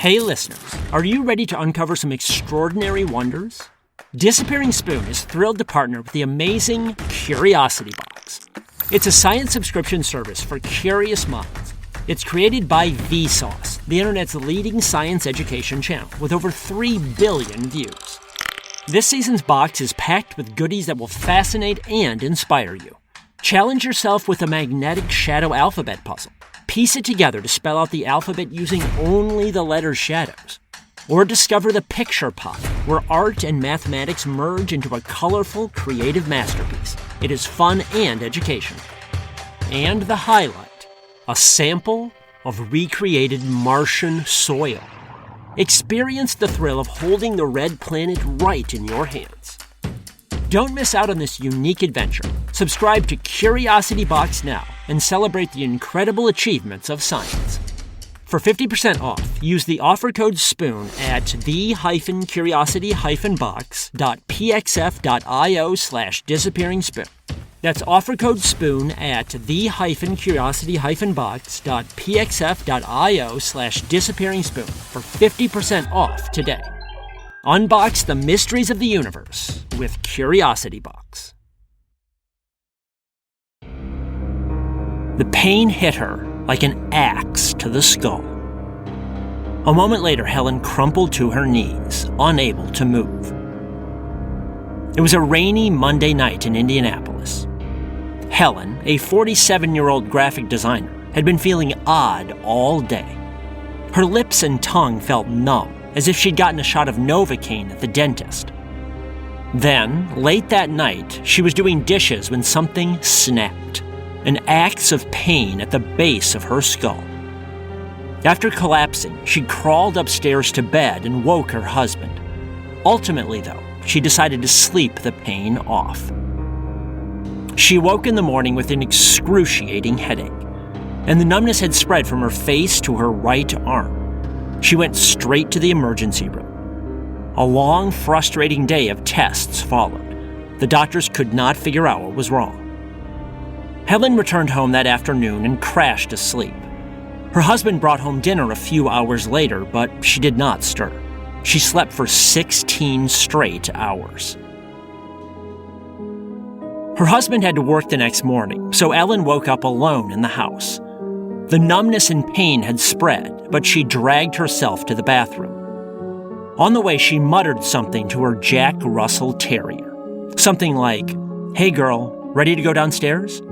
Hey listeners, are you ready to uncover some extraordinary wonders? Disappearing Spoon is thrilled to partner with the amazing Curiosity Box. It's a science subscription service for curious minds. It's created by Vsauce, the internet's leading science education channel, with over 3 billion views. This season's box is packed with goodies that will fascinate and inspire you. Challenge yourself with a magnetic shadow alphabet puzzle. Piece it together to spell out the alphabet using only the letter shadows. Or discover the picture pot, where art and mathematics merge into a colorful, creative masterpiece. It is fun and educational. And the highlight, a sample of recreated Martian soil. Experience the thrill of holding the red planet right in your hands. Don't miss out on this unique adventure. Subscribe to Curiosity Box now and celebrate the incredible achievements of science. For 50% off, use the offer code SPOON at the-curiosity-box.pxf.io/disappearingspoon. That's offer code SPOON at the-curiosity-box.pxf.io/disappearingspoon for 50% off today. Unbox the mysteries of the universe with Curiosity Box. The pain hit her like an axe to the skull. A moment later, Helen crumpled to her knees, unable to move. It was a rainy Monday night in Indianapolis. Helen, a 47-year-old graphic designer, had been feeling odd all day. Her lips and tongue felt numb, as if she'd gotten a shot of Novocaine at the dentist. Then, late that night, she was doing dishes when something snapped, an axe of pain at the base of her skull. After collapsing, she crawled upstairs to bed and woke her husband. Ultimately, though, she decided to sleep the pain off. She woke in the morning with an excruciating headache, and the numbness had spread from her face to her right arm. She went straight to the emergency room. A long, frustrating day of tests followed. The doctors could not figure out what was wrong. Helen returned home that afternoon and crashed asleep. Her husband brought home dinner a few hours later, but she did not stir. She slept for 16 straight hours. Her husband had to work the next morning, so Ellen woke up alone in the house. The numbness and pain had spread, but she dragged herself to the bathroom. On the way, she muttered something to her Jack Russell Terrier. Something like, "Hey girl, ready to go downstairs?"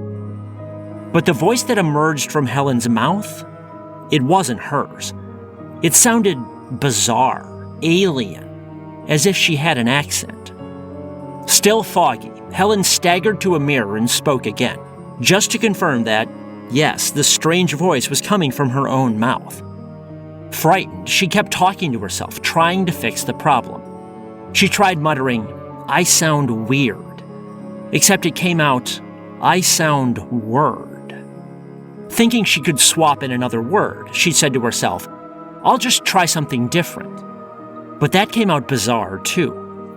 But the voice that emerged from Helen's mouth, it wasn't hers. It sounded bizarre, alien, as if she had an accent. Still foggy, Helen staggered to a mirror and spoke again, just to confirm that, yes, the strange voice was coming from her own mouth. Frightened, she kept talking to herself, trying to fix the problem. She tried muttering, "I sound weird," except it came out, "I sound word." Thinking she could swap in another word, she said to herself, "I'll just try something different." But that came out bizarre, too.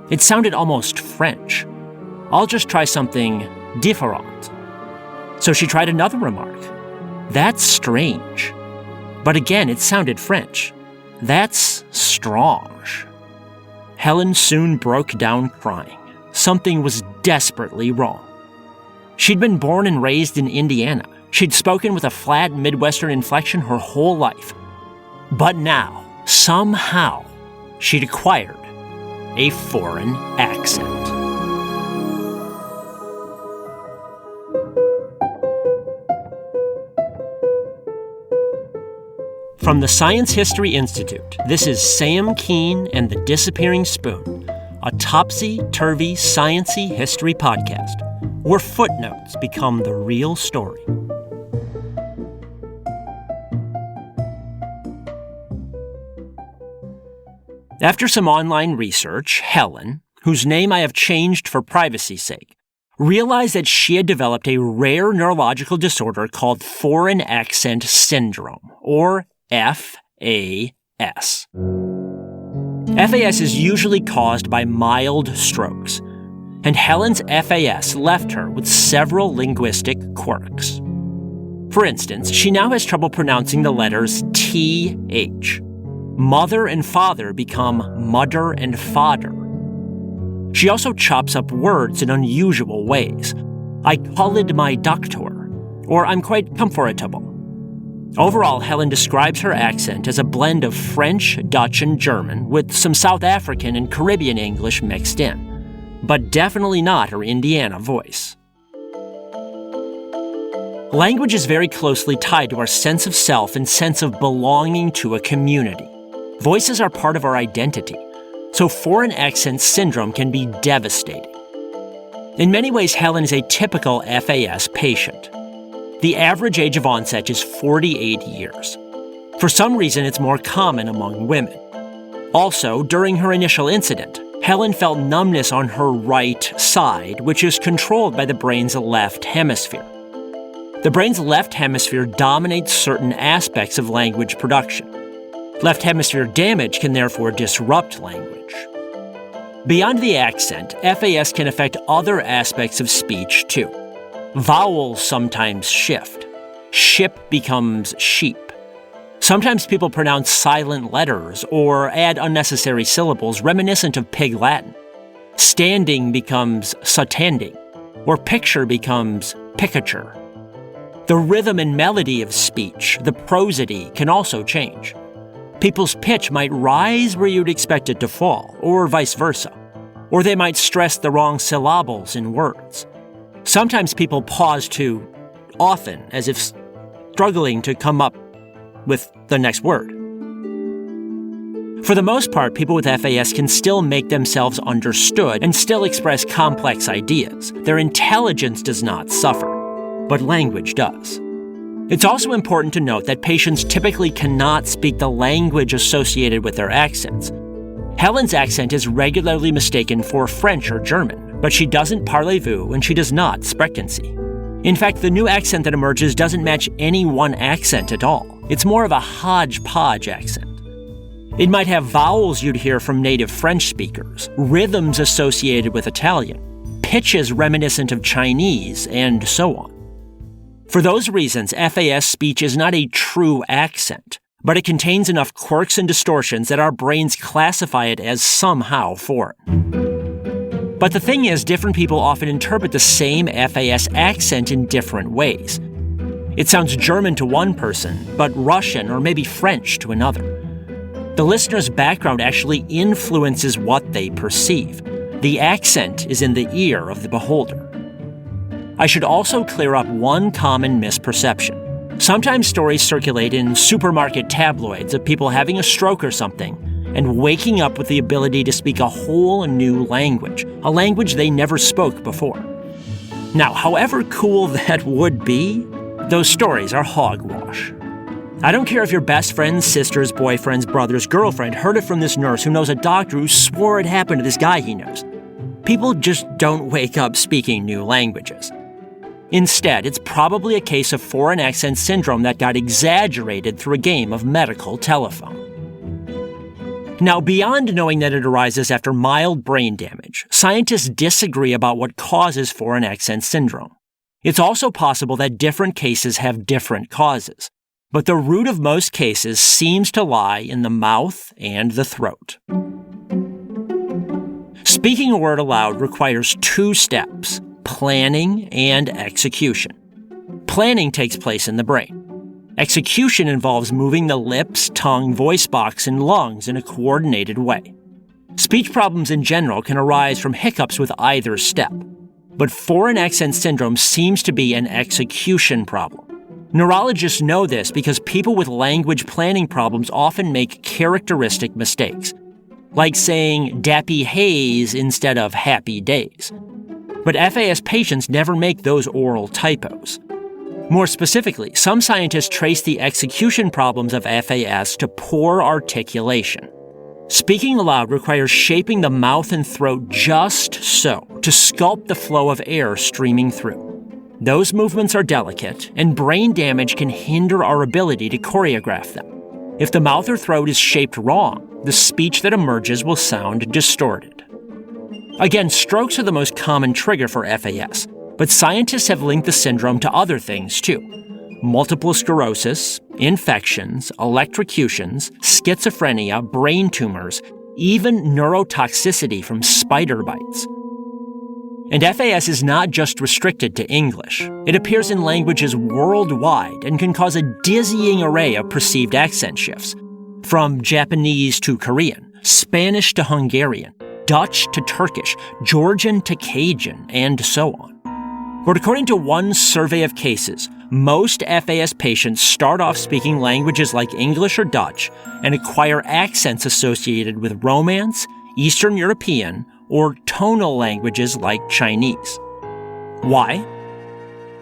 It sounded almost French. "I'll just try something différent." So she tried another remark. "That's strange." But again, it sounded French. "That's strange." Helen soon broke down crying. Something was desperately wrong. She'd been born and raised in Indiana. She'd spoken with a flat Midwestern inflection her whole life. But now, somehow, she'd acquired a foreign accent. From the Science History Institute, this is Sam Keene and the Disappearing Spoon, a topsy-turvy, science-y history podcast, where footnotes become the real story. After some online research, Helen, whose name I have changed for privacy's sake, realized that she had developed a rare neurological disorder called Foreign Accent Syndrome, or FAS. FAS is usually caused by mild strokes, and Helen's FAS left her with several linguistic quirks. For instance, she now has trouble pronouncing the letters TH. Mother and father become mudder and fodder. She also chops up words in unusual ways. I called my doctor, or I'm quite comfortable. Overall, Helen describes her accent as a blend of French, Dutch, and German with some South African and Caribbean English mixed in, but definitely not her Indiana voice. Language is very closely tied to our sense of self and sense of belonging to a community. Voices are part of our identity, so foreign accent syndrome can be devastating. In many ways, Helen is a typical FAS patient. The average age of onset is 48 years. For some reason, it's more common among women. Also, during her initial incident, Helen felt numbness on her right side, which is controlled by the brain's left hemisphere. The brain's left hemisphere dominates certain aspects of language production. Left hemisphere damage can therefore disrupt language. Beyond the accent, FAS can affect other aspects of speech too. Vowels sometimes shift. Ship becomes sheep. Sometimes people pronounce silent letters or add unnecessary syllables reminiscent of Pig Latin. Standing becomes satanding, or picture becomes pickature. The rhythm and melody of speech, the prosody, can also change. People's pitch might rise where you'd expect it to fall, or vice versa. Or they might stress the wrong syllables in words. Sometimes people pause too often, as if struggling to come up with the next word. For the most part, people with FAS can still make themselves understood and still express complex ideas. Their intelligence does not suffer, but language does. It's also important to note that patients typically cannot speak the language associated with their accents. Helen's accent is regularly mistaken for French or German, but she doesn't parlez-vous and she does not sprechen Sie. In fact, the new accent that emerges doesn't match any one accent at all. It's more of a hodgepodge accent. It might have vowels you'd hear from native French speakers, rhythms associated with Italian, pitches reminiscent of Chinese, and so on. For those reasons, FAS speech is not a true accent, but it contains enough quirks and distortions that our brains classify it as somehow foreign. But the thing is, different people often interpret the same FAS accent in different ways. It sounds German to one person, but Russian or maybe French to another. The listener's background actually influences what they perceive. The accent is in the ear of the beholder. I should also clear up one common misperception. Sometimes stories circulate in supermarket tabloids of people having a stroke or something and waking up with the ability to speak a whole new language, a language they never spoke before. Now, however cool that would be, those stories are hogwash. I don't care if your best friend's sister's boyfriend's brother's girlfriend heard it from this nurse who knows a doctor who swore it happened to this guy he knows. People just don't wake up speaking new languages. Instead, it's probably a case of foreign accent syndrome that got exaggerated through a game of medical telephone. Now, beyond knowing that it arises after mild brain damage, scientists disagree about what causes foreign accent syndrome. It's also possible that different cases have different causes, but the root of most cases seems to lie in the mouth and the throat. Speaking a word aloud requires two steps: planning and execution. Planning takes place in the brain. Execution involves moving the lips, tongue, voice box, and lungs in a coordinated way. Speech problems in general can arise from hiccups with either step, but foreign accent syndrome seems to be an execution problem. Neurologists know this because people with language planning problems often make characteristic mistakes, like saying dappy haze instead of happy days. But FAS patients never make those oral typos. More specifically, some scientists trace the execution problems of FAS to poor articulation. Speaking aloud requires shaping the mouth and throat just so, to sculpt the flow of air streaming through. Those movements are delicate, and brain damage can hinder our ability to choreograph them. If the mouth or throat is shaped wrong, the speech that emerges will sound distorted. Again, strokes are the most common trigger for FAS, but scientists have linked the syndrome to other things too: multiple sclerosis, infections, electrocutions, schizophrenia, brain tumors, even neurotoxicity from spider bites. And FAS is not just restricted to English. It appears in languages worldwide and can cause a dizzying array of perceived accent shifts, from Japanese to Korean, Spanish to Hungarian, Dutch to Turkish, Georgian to Cajun, and so on. But according to one survey of cases, most FAS patients start off speaking languages like English or Dutch and acquire accents associated with Romance, Eastern European, or tonal languages like Chinese. Why?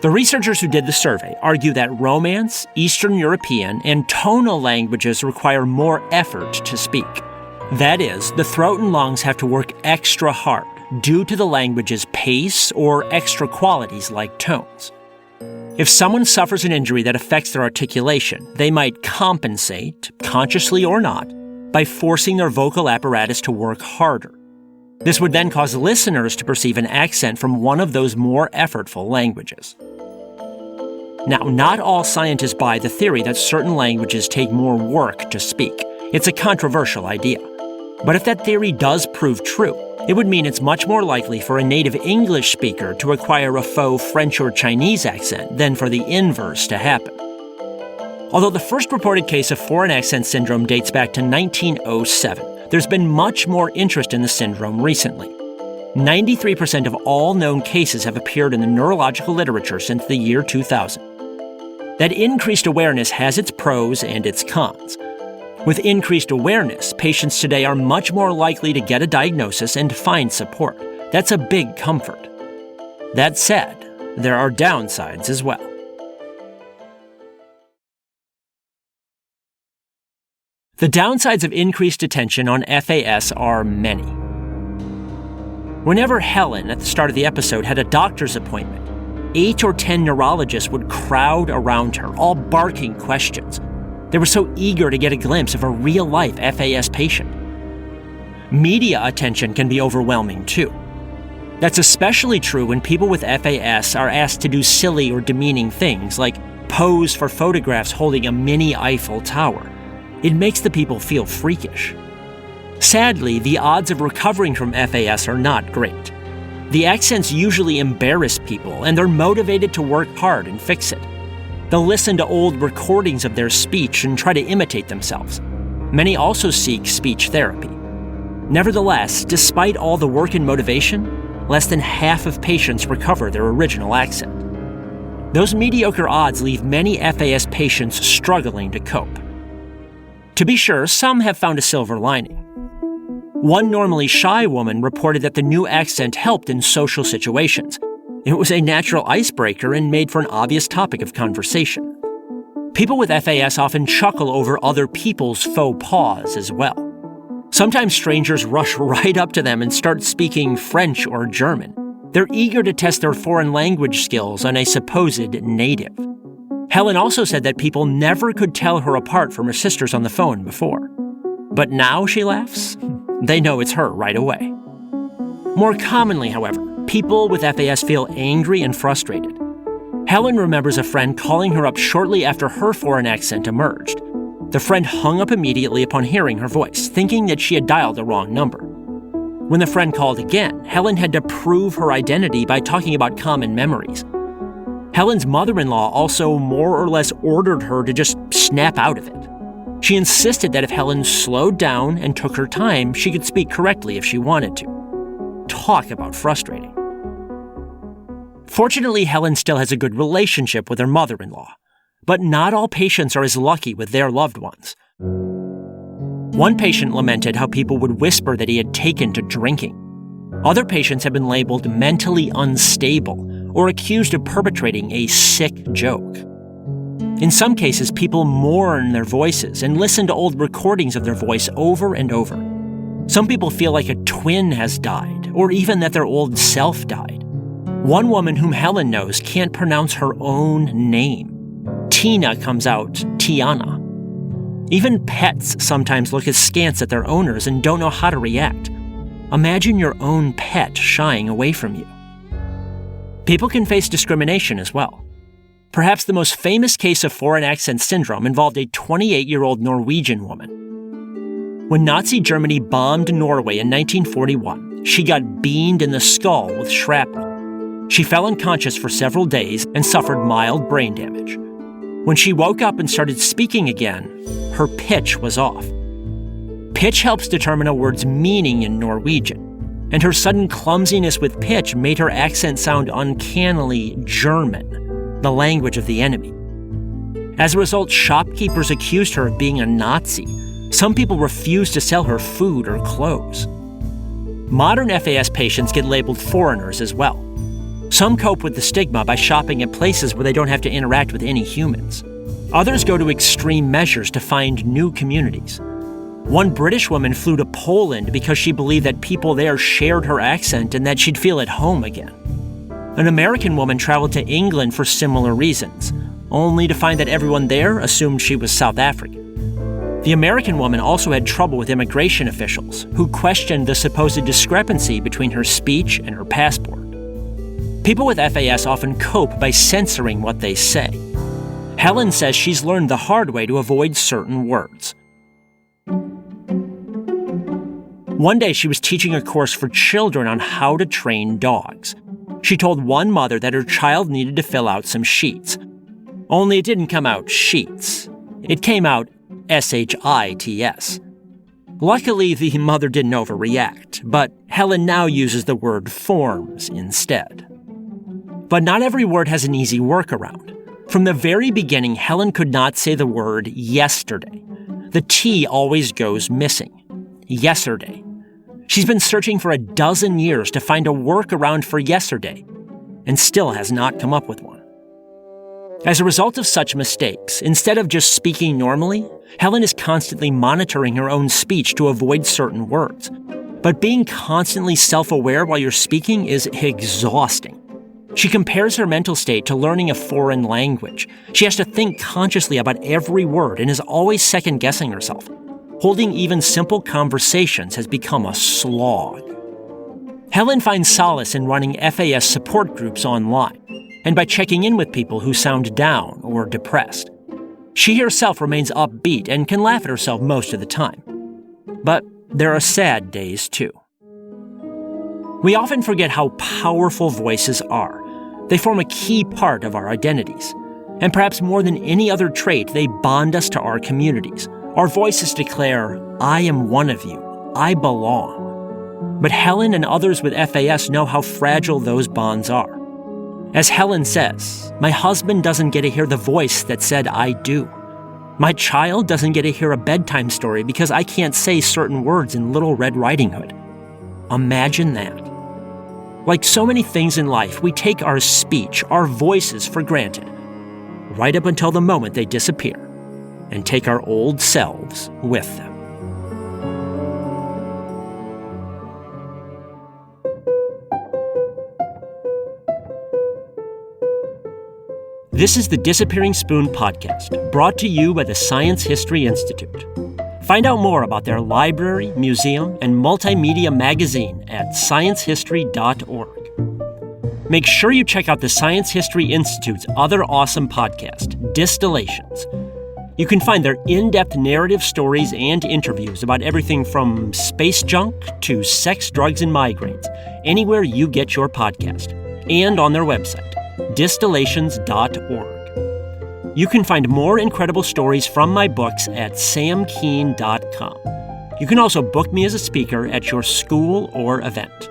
The researchers who did the survey argue that Romance, Eastern European, and tonal languages require more effort to speak. That is, the throat and lungs have to work extra hard due to the language's pace or extra qualities like tones. If someone suffers an injury that affects their articulation, they might compensate, consciously or not, by forcing their vocal apparatus to work harder. This would then cause listeners to perceive an accent from one of those more effortful languages. Now, not all scientists buy the theory that certain languages take more work to speak. It's a controversial idea. But if that theory does prove true, it would mean it's much more likely for a native English speaker to acquire a faux French or Chinese accent than for the inverse to happen. Although the first reported case of foreign accent syndrome dates back to 1907, there's been much more interest in the syndrome recently. 93% of all known cases have appeared in the neurological literature since the year 2000. That increased awareness has its pros and its cons. With increased awareness, patients today are much more likely to get a diagnosis and find support. That's a big comfort. That said, there are downsides as well. The downsides of increased attention on FAS are many. Whenever Helen, at the start of the episode, had a doctor's appointment, 8 or 10 neurologists would crowd around her, all barking questions. They were so eager to get a glimpse of a real-life FAS patient. Media attention can be overwhelming, too. That's especially true when people with FAS are asked to do silly or demeaning things, like pose for photographs holding a mini Eiffel Tower. It makes the people feel freakish. Sadly, the odds of recovering from FAS are not great. The accents usually embarrass people, and they're motivated to work hard and fix it. They'll listen to old recordings of their speech and try to imitate themselves. Many also seek speech therapy. Nevertheless, despite all the work and motivation, less than half of patients recover their original accent. Those mediocre odds leave many FAS patients struggling to cope. To be sure, some have found a silver lining. One normally shy woman reported that the new accent helped in social situations. It was a natural icebreaker and made for an obvious topic of conversation. People with FAS often chuckle over other people's faux pas as well. Sometimes strangers rush right up to them and start speaking French or German. They're eager to test their foreign language skills on a supposed native. Helen also said that people never could tell her apart from her sisters on the phone before. But now, she laughs, they know it's her right away. More commonly, however, people with FAS feel angry and frustrated. Helen remembers a friend calling her up shortly after her foreign accent emerged. The friend hung up immediately upon hearing her voice, thinking that she had dialed the wrong number. When the friend called again, Helen had to prove her identity by talking about common memories. Helen's mother-in-law also more or less ordered her to just snap out of it. She insisted that if Helen slowed down and took her time, she could speak correctly if she wanted to. Talk about frustrating. Fortunately, Helen still has a good relationship with her mother-in-law, but not all patients are as lucky with their loved ones. One patient lamented how people would whisper that he had taken to drinking. Other patients have been labeled mentally unstable or accused of perpetrating a sick joke. In some cases, people mourn their voices and listen to old recordings of their voice over and over. Some people feel like a twin has died, or even that their old self died. One woman whom Helen knows can't pronounce her own name. Tina comes out Tiana. Even pets sometimes look askance at their owners and don't know how to react. Imagine your own pet shying away from you. People can face discrimination as well. Perhaps the most famous case of foreign accent syndrome involved a 28-year-old Norwegian woman. When Nazi Germany bombed Norway in 1941, she got beamed in the skull with shrapnel. She fell unconscious for several days and suffered mild brain damage. When she woke up and started speaking again, her pitch was off. Pitch helps determine a word's meaning in Norwegian, and her sudden clumsiness with pitch made her accent sound uncannily German, the language of the enemy. As a result, shopkeepers accused her of being a Nazi. Some people refused to sell her food or clothes. Modern FAS patients get labeled foreigners as well. Some cope with the stigma by shopping at places where they don't have to interact with any humans. Others go to extreme measures to find new communities. One British woman flew to Poland because she believed that people there shared her accent and that she'd feel at home again. An American woman traveled to England for similar reasons, only to find that everyone there assumed she was South African. The American woman also had trouble with immigration officials, who questioned the supposed discrepancy between her speech and her passport. People with FAS often cope by censoring what they say. Helen says she's learned the hard way to avoid certain words. One day she was teaching a course for children on how to train dogs. She told one mother that her child needed to fill out some sheets. Only it didn't come out sheets. It came out SHITS. Luckily, the mother didn't overreact, but Helen now uses the word forms instead. But not every word has an easy workaround. From the very beginning, Helen could not say the word yesterday. The T always goes missing. Yesterday. She's been searching for 12 years to find a workaround for yesterday, and still has not come up with one. As a result of such mistakes, instead of just speaking normally, Helen is constantly monitoring her own speech to avoid certain words. But being constantly self-aware while you're speaking is exhausting. She compares her mental state to learning a foreign language. She has to think consciously about every word and is always second-guessing herself. Holding even simple conversations has become a slog. Helen finds solace in running FAS support groups online and by checking in with people who sound down or depressed. She herself remains upbeat and can laugh at herself most of the time. But there are sad days too. We often forget how powerful voices are. They form a key part of our identities. And perhaps more than any other trait, they bond us to our communities. Our voices declare, I am one of you. I belong. But Helen and others with FAS know how fragile those bonds are. As Helen says, my husband doesn't get to hear the voice that said I do. My child doesn't get to hear a bedtime story because I can't say certain words in Little Red Riding Hood. Imagine that. Like so many things in life, we take our speech, our voices for granted, right up until the moment they disappear, and take our old selves with them. This is the Disappearing Spoon podcast, brought to you by the Science History Institute. Find out more about their library, museum, and multimedia magazine at sciencehistory.org. Make sure you check out the Science History Institute's other awesome podcast, Distillations. You can find their in-depth narrative stories and interviews about everything from space junk to sex, drugs, and migraines, anywhere you get your podcast, and on their website, distillations.org. You can find more incredible stories from my books at samkeen.com. You can also book me as a speaker at your school or event.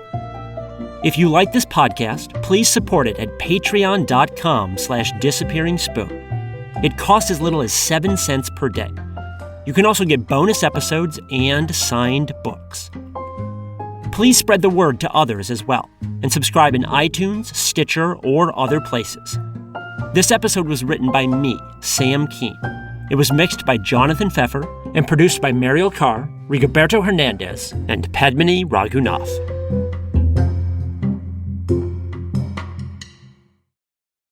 If you like this podcast, please support it at patreon.com/disappearingspoon. It costs as little as 7 cents per day. You can also get bonus episodes and signed books. Please spread the word to others as well, and subscribe in iTunes, Stitcher, or other places. This episode was written by me, Sam Keen. It was mixed by Jonathan Pfeffer and produced by Mariel Carr, Rigoberto Hernandez, and Padmini Raghunath.